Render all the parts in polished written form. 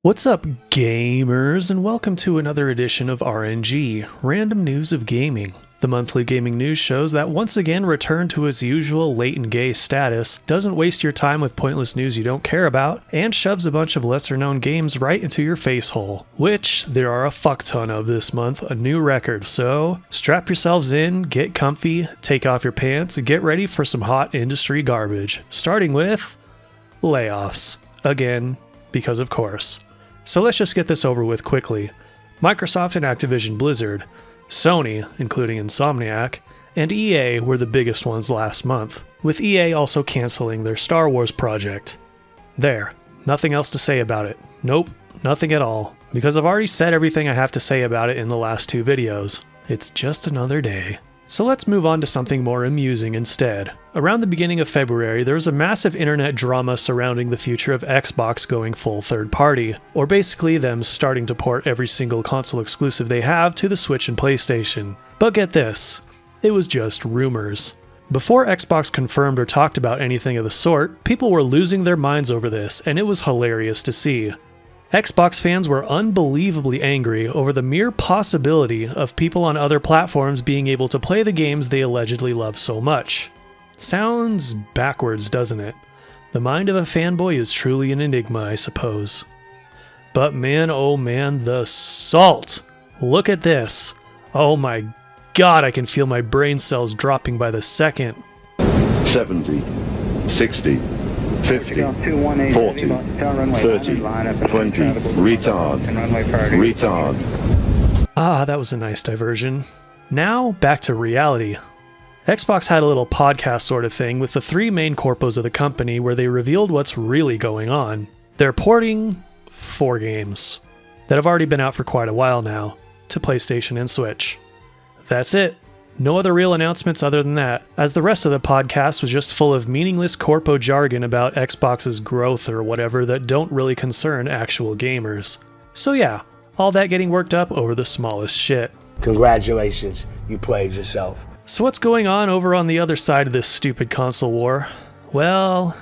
What's up, gamers, and welcome to another edition of RNG, Random News of Gaming. The monthly gaming news shows that once again returned to its usual latent gay status, doesn't waste your time with pointless news you don't care about, and shoves a bunch of lesser-known games right into your face hole. Which, there are a fuck ton of this month, a new record, so strap yourselves in, get comfy, take off your pants, and get ready for some hot industry garbage. Starting with layoffs. Again, because of course. So let's just get this over with quickly. Microsoft and Activision Blizzard, Sony, including Insomniac, and EA were the biggest ones last month, with EA also canceling their Star Wars project. There, nothing else to say about it. Nope, nothing at all, because I've already said everything I have to say about it in the last two videos. It's just another day. So let's move on to something more amusing instead. Around the beginning of February, there was a massive internet drama surrounding the future of Xbox going full third party, or basically them starting to port every single console exclusive they have to the Switch and PlayStation. But get this, it was just rumors. Before Xbox confirmed or talked about anything of the sort, people were losing their minds over this, and it was hilarious to see. Xbox fans were unbelievably angry over the mere possibility of people on other platforms being able to play the games they allegedly love so much. Sounds backwards, doesn't it? The mind of a fanboy is truly an enigma, I suppose. But man, oh man, the salt! Look at this! Oh my god, I can feel my brain cells dropping by the second. 70, 60, 50, 40, 30, 20, retard. Ah, that was a nice diversion. Now, back to reality. Xbox had a little podcast sort of thing with the three main corpos of the company where they revealed what's really going on. They're porting 4 games that have already been out for quite a while now to PlayStation and Switch. That's it. No other real announcements other than that, as the rest of the podcast was just full of meaningless corpo jargon about Xbox's growth or whatever that don't really concern actual gamers. So yeah, all that getting worked up over the smallest shit. Congratulations, you played yourself. So what's going on over on the other side of this stupid console war? Well,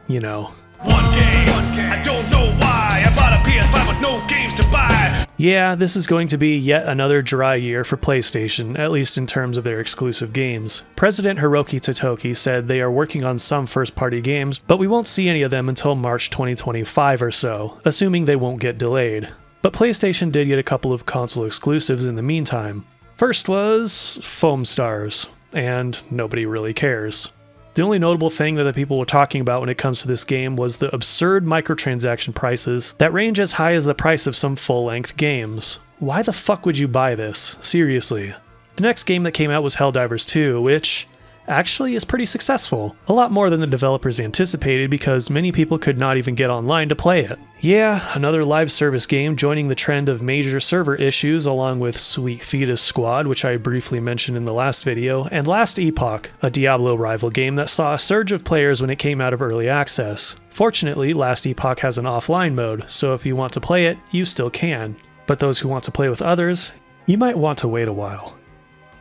you know. One game, I don't know why, I bought a PS5 with no games to buy. Yeah, this is going to be yet another dry year for PlayStation, at least in terms of their exclusive games. President Hiroki Totoki said they are working on some first-party games, but we won't see any of them until March 2025 or so, assuming they won't get delayed. But PlayStation did get a couple of console exclusives in the meantime. First was Foam Stars, and nobody really cares. The only notable thing that the people were talking about when it comes to this game was the absurd microtransaction prices that range as high as the price of some full-length games. Why the fuck would you buy this? Seriously. The next game that came out was Helldivers 2, which actually is pretty successful. A lot more than the developers anticipated because many people could not even get online to play it. Yeah, another live service game joining the trend of major server issues along with Sweet Fetus Squad, which I briefly mentioned in the last video, and Last Epoch, a Diablo rival game that saw a surge of players when it came out of early access. Fortunately, Last Epoch has an offline mode, so if you want to play it, you still can. But those who want to play with others, you might want to wait a while.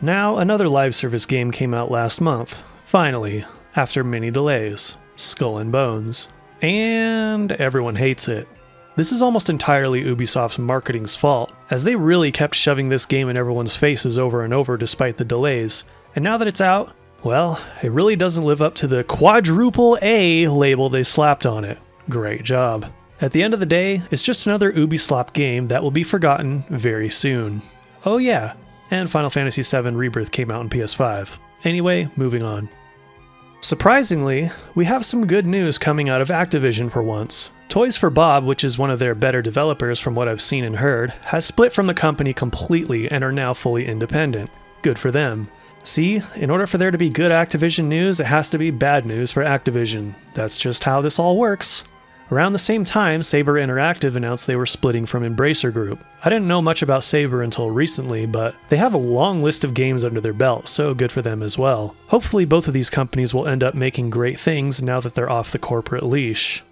Now, another live service game came out last month, finally, after many delays, Skull and Bones. And everyone hates it. This is almost entirely Ubisoft's marketing's fault, as they really kept shoving this game in everyone's faces over and over despite the delays. And now that it's out, well, it really doesn't live up to the quadruple A label they slapped on it. Great job. At the end of the day, it's just another Ubisoft game that will be forgotten very soon. Oh yeah, and Final Fantasy VII Rebirth came out on PS5. Anyway, moving on. Surprisingly, we have some good news coming out of Activision for once. Toys for Bob, which is one of their better developers from what I've seen and heard, has split from the company completely and are now fully independent. Good for them. See, in order for there to be good Activision news, it has to be bad news for Activision. That's just how this all works. Around the same time, Saber Interactive announced they were splitting from Embracer Group. I didn't know much about Saber until recently, but they have a long list of games under their belt, so good for them as well. Hopefully both of these companies will end up making great things now that they're off the corporate leash.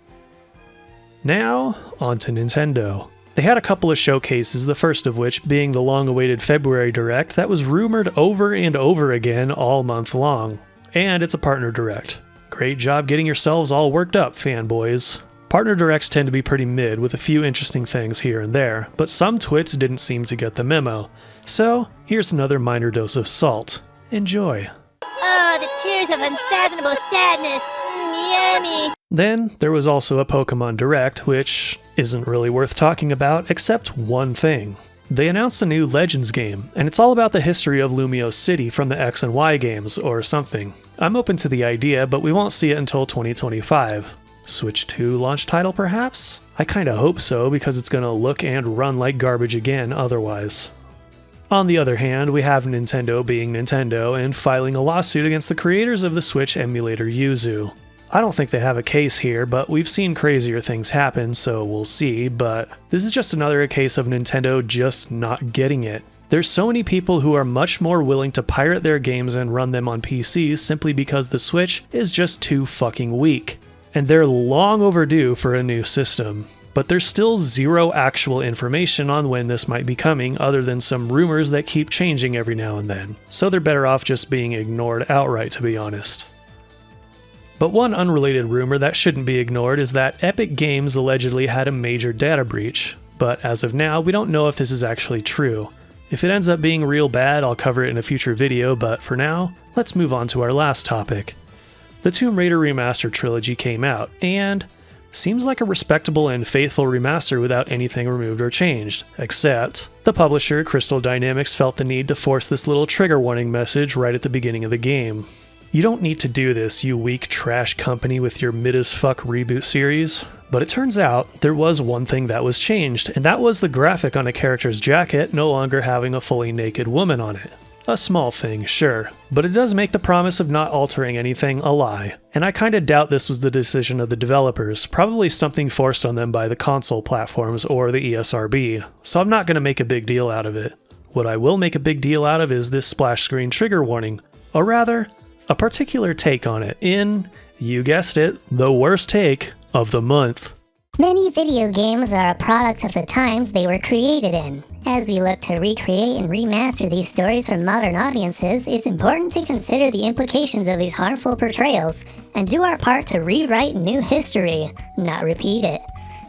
Now, on to Nintendo. They had a couple of showcases, the first of which being the long-awaited February Direct that was rumored over and over again all month long. And it's a partner direct. Great job getting yourselves all worked up, fanboys. Partner directs tend to be pretty mid with a few interesting things here and there, but some twits didn't seem to get the memo. So, here's another minor dose of salt. Enjoy. Oh, the tears of unfathomable sadness. Yummy. Then, there was also a Pokemon Direct, which isn't really worth talking about, except one thing. They announced a new Legends game, and it's all about the history of Lumiose City from the X and Y games, or something. I'm open to the idea, but we won't see it until 2025. Switch 2 launch title, perhaps? I kinda hope so, because it's gonna look and run like garbage again otherwise. On the other hand, we have Nintendo being Nintendo and filing a lawsuit against the creators of the Switch emulator Yuzu. I don't think they have a case here, but we've seen crazier things happen, so we'll see, but this is just another case of Nintendo just not getting it. There's so many people who are much more willing to pirate their games and run them on PCs simply because the Switch is just too fucking weak. And they're long overdue for a new system. But there's still zero actual information on when this might be coming other than some rumors that keep changing every now and then, so they're better off just being ignored outright, to be honest. But one unrelated rumor that shouldn't be ignored is that Epic Games allegedly had a major data breach, but as of now, we don't know if this is actually true. If it ends up being real bad, I'll cover it in a future video, but for now, let's move on to our last topic. The Tomb Raider Remastered trilogy came out, and seems like a respectable and faithful remaster without anything removed or changed, except the publisher, Crystal Dynamics, felt the need to force this little trigger warning message right at the beginning of the game. You don't need to do this, you weak trash company with your mid-as-fuck reboot series. But it turns out, there was one thing that was changed, and that was the graphic on a character's jacket no longer having a fully naked woman on it. A small thing, sure, but it does make the promise of not altering anything a lie. And I kinda doubt this was the decision of the developers, probably something forced on them by the console platforms or the ESRB, so I'm not gonna make a big deal out of it. What I will make a big deal out of is this splash screen trigger warning, or rather, a particular take on it in, you guessed it, the worst take of the month. Many video games are a product of the times they were created in. As we look to recreate and remaster these stories for modern audiences, it's important to consider the implications of these harmful portrayals and do our part to rewrite new history, not repeat it.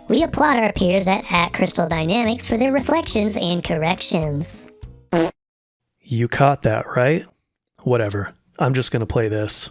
We applaud our peers at Crystal Dynamics for their reflections and corrections. You caught that, right? Whatever. I'm just gonna play this.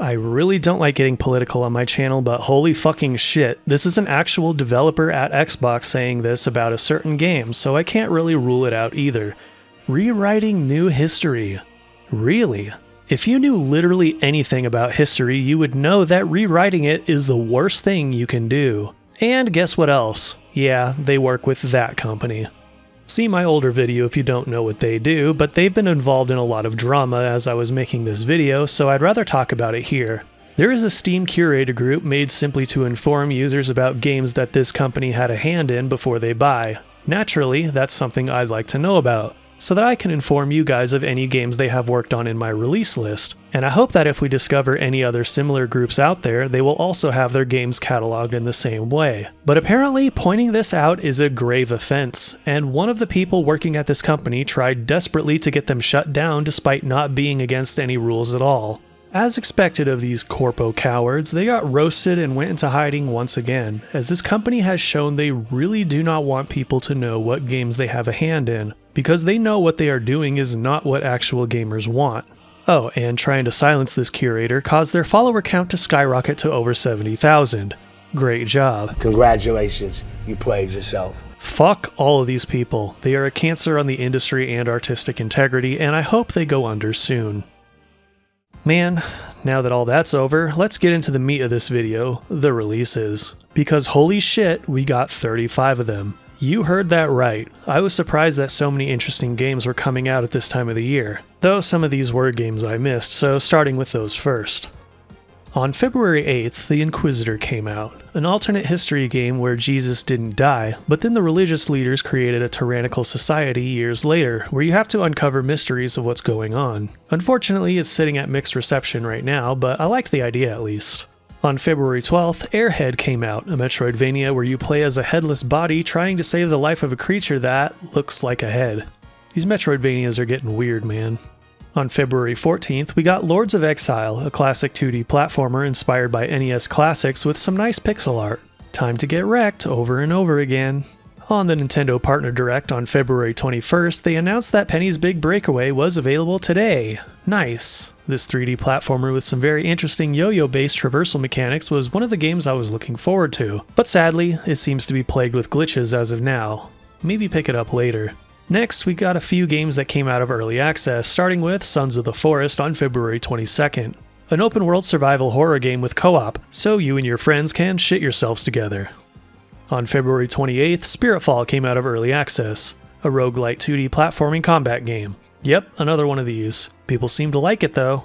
I really don't like getting political on my channel, but holy fucking shit, this is an actual developer at Xbox saying this about a certain game, so I can't really rule it out either. Rewriting new history. Really? If you knew literally anything about history, you would know that rewriting it is the worst thing you can do. And guess what else? Yeah, they work with that company. See my older video if you don't know what they do, but they've been involved in a lot of drama as I was making this video, so I'd rather talk about it here. There is a Steam curator group made simply to inform users about games that this company had a hand in before they buy. Naturally, that's something I'd like to know about, so that I can inform you guys of any games they have worked on in my release list. And I hope that if we discover any other similar groups out there, they will also have their games cataloged in the same way. But apparently, pointing this out is a grave offense, and one of the people working at this company tried desperately to get them shut down despite not being against any rules at all. As expected of these corpo cowards, they got roasted and went into hiding once again, as this company has shown they really do not want people to know what games they have a hand in, because they know what they are doing is not what actual gamers want. Oh, and trying to silence this curator caused their follower count to skyrocket to over 70,000. Great job. Congratulations, you played yourself. Fuck all of these people. They are a cancer on the industry and artistic integrity, and I hope they go under soon. Man, now that all that's over, let's get into the meat of this video, the releases. Because holy shit, we got 35 of them. You heard that right. I was surprised that so many interesting games were coming out at this time of the year, though some of these were games I missed, so starting with those first. On February 8th, The Inquisitor came out, an alternate history game where Jesus didn't die, but then the religious leaders created a tyrannical society years later, where you have to uncover mysteries of what's going on. Unfortunately, it's sitting at mixed reception right now, but I like the idea at least. On February 12th, Airhead came out, a Metroidvania where you play as a headless body trying to save the life of a creature that looks like a head. These Metroidvanias are getting weird, man. On February 14th, we got Lords of Exile, a classic 2D platformer inspired by NES classics with some nice pixel art. Time to get wrecked over and over again. On the Nintendo Partner Direct on February 21st, they announced that Penny's Big Breakaway was available today. Nice. This 3D platformer with some very interesting yo-yo based traversal mechanics was one of the games I was looking forward to, but sadly, it seems to be plagued with glitches as of now. Maybe pick it up later. Next, we got a few games that came out of early access, starting with Sons of the Forest on February 22nd. An open-world survival horror game with co-op, so you and your friends can shit yourselves together. On February 28th, Spiritfall came out of early access, a roguelite 2D platforming combat game. Yep, another one of these. People seem to like it though.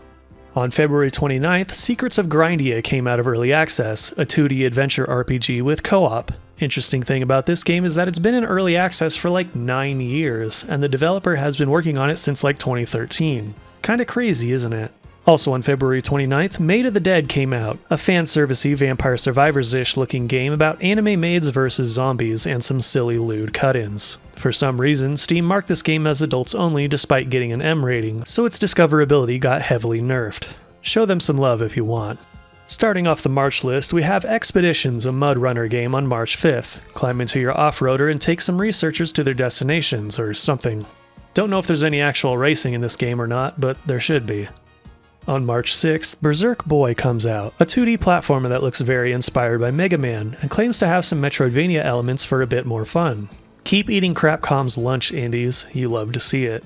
On February 29th, Secrets of Grindea came out of early access, a 2D adventure RPG with co-op. Interesting thing about this game is that it's been in early access for like 9 years, and the developer has been working on it since like 2013. Kinda crazy, isn't it? Also on February 29th, Maid of the Dead came out, a fan-servicey Vampire Survivors-ish looking game about anime maids versus zombies and some silly lewd cut-ins. For some reason, Steam marked this game as adults only despite getting an M rating, so its discoverability got heavily nerfed. Show them some love if you want. Starting off the March list, we have Expeditions, a Mudrunner game on March 5th. Climb into your off-roader and take some researchers to their destinations, or something. Don't know if there's any actual racing in this game or not, but there should be. On March 6th, Berserk Boy comes out, a 2D platformer that looks very inspired by Mega Man, and claims to have some Metroidvania elements for a bit more fun. Keep eating Crapcom's lunch, indies, you love to see it.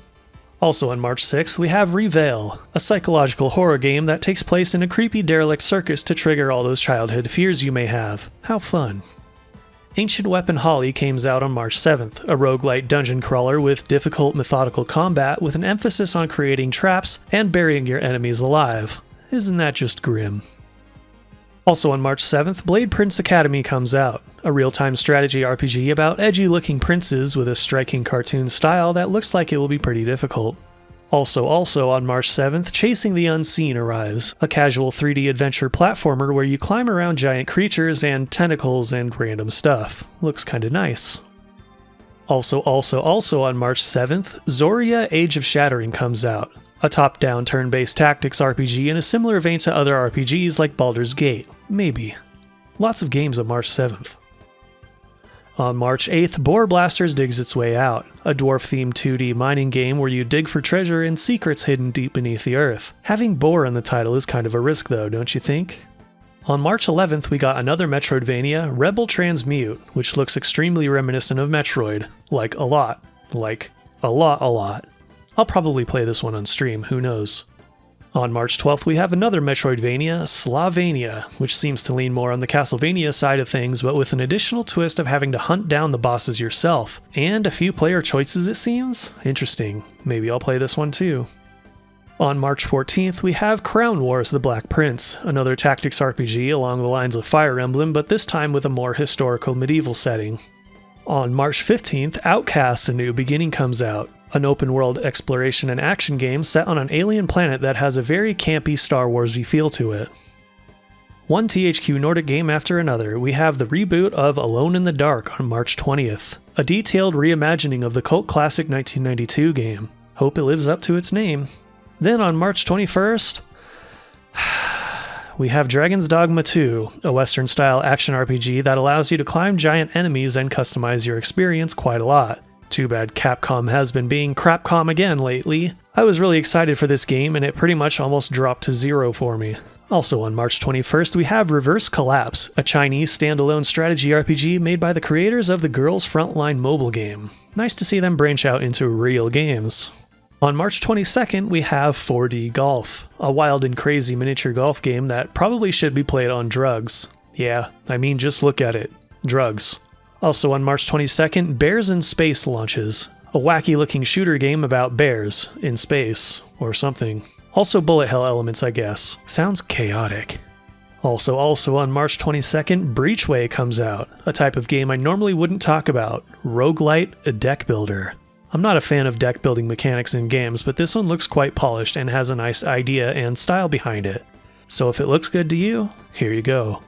Also on March 6th, we have Reveil, a psychological horror game that takes place in a creepy derelict circus to trigger all those childhood fears you may have. How fun. Ancient Weapon Holly comes out on March 7th, a roguelite dungeon crawler with difficult methodical combat with an emphasis on creating traps and burying your enemies alive. Isn't that just grim? Also on March 7th, Blade Prince Academy comes out, a real-time strategy RPG about edgy-looking princes with a striking cartoon style that looks like it will be pretty difficult. Also on March 7th, Chasing the Unseen arrives, a casual 3D adventure platformer where you climb around giant creatures and tentacles and random stuff. Looks kinda nice. Also on March 7th, Zoria Age of Shattering comes out, a top-down turn-based tactics RPG in a similar vein to other RPGs like Baldur's Gate. Maybe. Lots of games on March 7th. On March 8th, Boar Blasters digs its way out, a dwarf-themed 2D mining game where you dig for treasure and secrets hidden deep beneath the earth. Having boar in the title is kind of a risk though, don't you think? On March 11th, we got another Metroidvania, Rebel Transmute, which looks extremely reminiscent of Metroid. Like a lot. Like a lot. I'll probably play this one on stream, who knows. On March 12th, we have another Metroidvania, Slavania, which seems to lean more on the Castlevania side of things, but with an additional twist of having to hunt down the bosses yourself. And a few player choices, it seems? Interesting. Maybe I'll play this one too. On March 14th, we have Crown Wars: The Black Prince, another tactics RPG along the lines of Fire Emblem, but this time with a more historical medieval setting. On March 15th, Outcast: A New Beginning comes out, an open-world exploration and action game set on an alien planet that has a very campy Star Wars-y feel to it. One THQ Nordic game after another, we have the reboot of Alone in the Dark on March 20th, a detailed reimagining of the cult classic 1992 game. Hope it lives up to its name. Then on March 21st, we have Dragon's Dogma 2, a Western-style action RPG that allows you to climb giant enemies and customize your experience quite a lot. Too bad Capcom has been being Crapcom again lately. I was really excited for this game and it pretty much almost dropped to 0 for me. Also on March 21st, we have Reverse Collapse, a Chinese standalone strategy RPG made by the creators of the Girls Frontline mobile game. Nice to see them branch out into real games. On March 22nd, we have 4D Golf, a wild and crazy miniature golf game that probably should be played on drugs. Yeah, I mean just look at it. Drugs. Also on March 22nd, Bears in Space launches, a wacky-looking shooter game about bears in space, or something. Also bullet hell elements, I guess. Sounds chaotic. Also on March 22nd, Breachway comes out, a type of game I normally wouldn't talk about, roguelite, a deck builder. I'm not a fan of deck building mechanics in games, but this one looks quite polished and has a nice idea and style behind it. So if it looks good to you, here you go.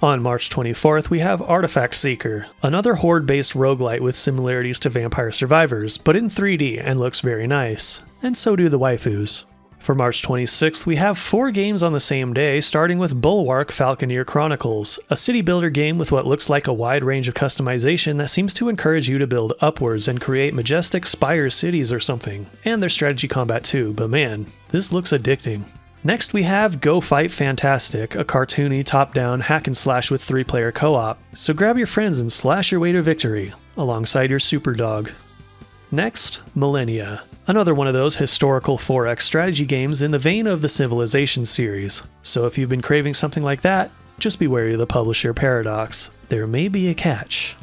On March 24th, we have Artifact Seeker, another horde-based roguelite with similarities to Vampire Survivors, but in 3D and looks very nice. And so do the waifus. For March 26th, we have 4 games on the same day, starting with Bulwark Falconeer Chronicles, a city builder game with what looks like a wide range of customization that seems to encourage you to build upwards and create majestic spire cities or something. And there's strategy combat too, but man, this looks addicting. Next we have Go Fight Fantastic, a cartoony top-down hack and slash with 3-player co-op. So grab your friends and slash your way to victory, alongside your super dog. Next, Millennia. Another one of those historical 4X strategy games in the vein of the Civilization series. So if you've been craving something like that, just be wary of the publisher Paradox. There may be a catch.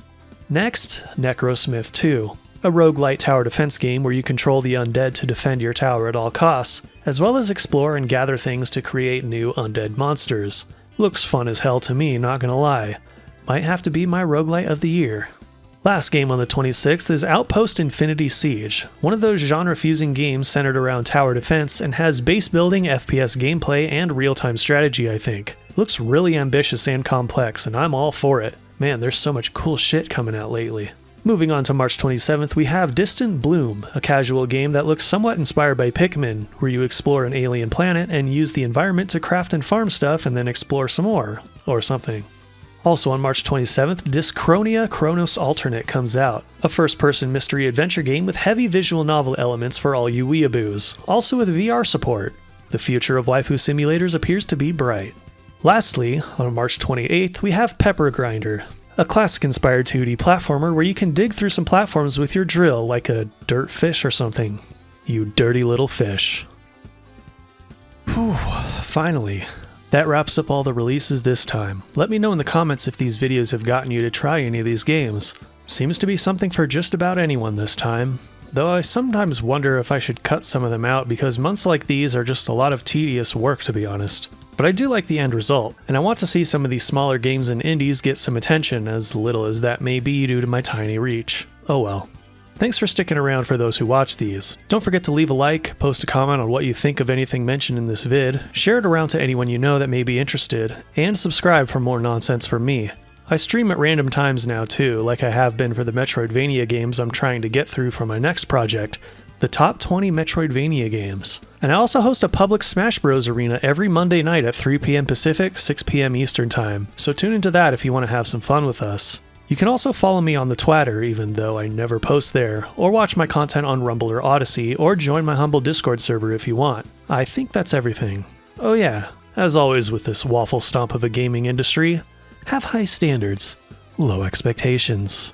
Next, Necrosmith 2. A roguelite tower defense game where you control the undead to defend your tower at all costs, as well as explore and gather things to create new undead monsters. Looks fun as hell to me, not gonna lie. Might have to be my roguelite of the year. Last game on the 26th is Outpost Infinity Siege, one of those genre-fusing games centered around tower defense and has base building, FPS gameplay, and real-time strategy, I think. Looks really ambitious and complex, and I'm all for it. Man, there's so much cool shit coming out lately. Moving on to March 27th, we have Distant Bloom, a casual game that looks somewhat inspired by Pikmin, where you explore an alien planet and use the environment to craft and farm stuff and then explore some more, or something. Also on March 27th, Dyschronia Chronos Alternate comes out, a first-person mystery adventure game with heavy visual novel elements for all you weeaboos, also with VR support. The future of waifu simulators appears to be bright. Lastly, on March 28th, we have Pepper Grinder, a classic-inspired 2D platformer where you can dig through some platforms with your drill like a dirt fish or something. You dirty little fish. Whew, finally. That wraps up all the releases this time. Let me know in the comments if these videos have gotten you to try any of these games. Seems to be something for just about anyone this time. Though I sometimes wonder if I should cut some of them out because months like these are just a lot of tedious work, to be honest. But I do like the end result, and I want to see some of these smaller games and indies get some attention, as little as that may be due to my tiny reach. Oh well. Thanks for sticking around for those who watch these. Don't forget to leave a like, post a comment on what you think of anything mentioned in this vid, share it around to anyone you know that may be interested, and subscribe for more nonsense from me. I stream at random times now too, like I have been for the Metroidvania games I'm trying to get through for my next project, the top 20 Metroidvania games. And I also host a public Smash Bros. Arena every Monday night at 3 PM Pacific, 6 PM Eastern Time, so tune into that if you want to have some fun with us. You can also follow me on the Twitter, even though I never post there, or watch my content on Rumble or Odyssey, or join my humble Discord server if you want. I think that's everything. Oh yeah, as always with this waffle stomp of a gaming industry, have high standards, low expectations.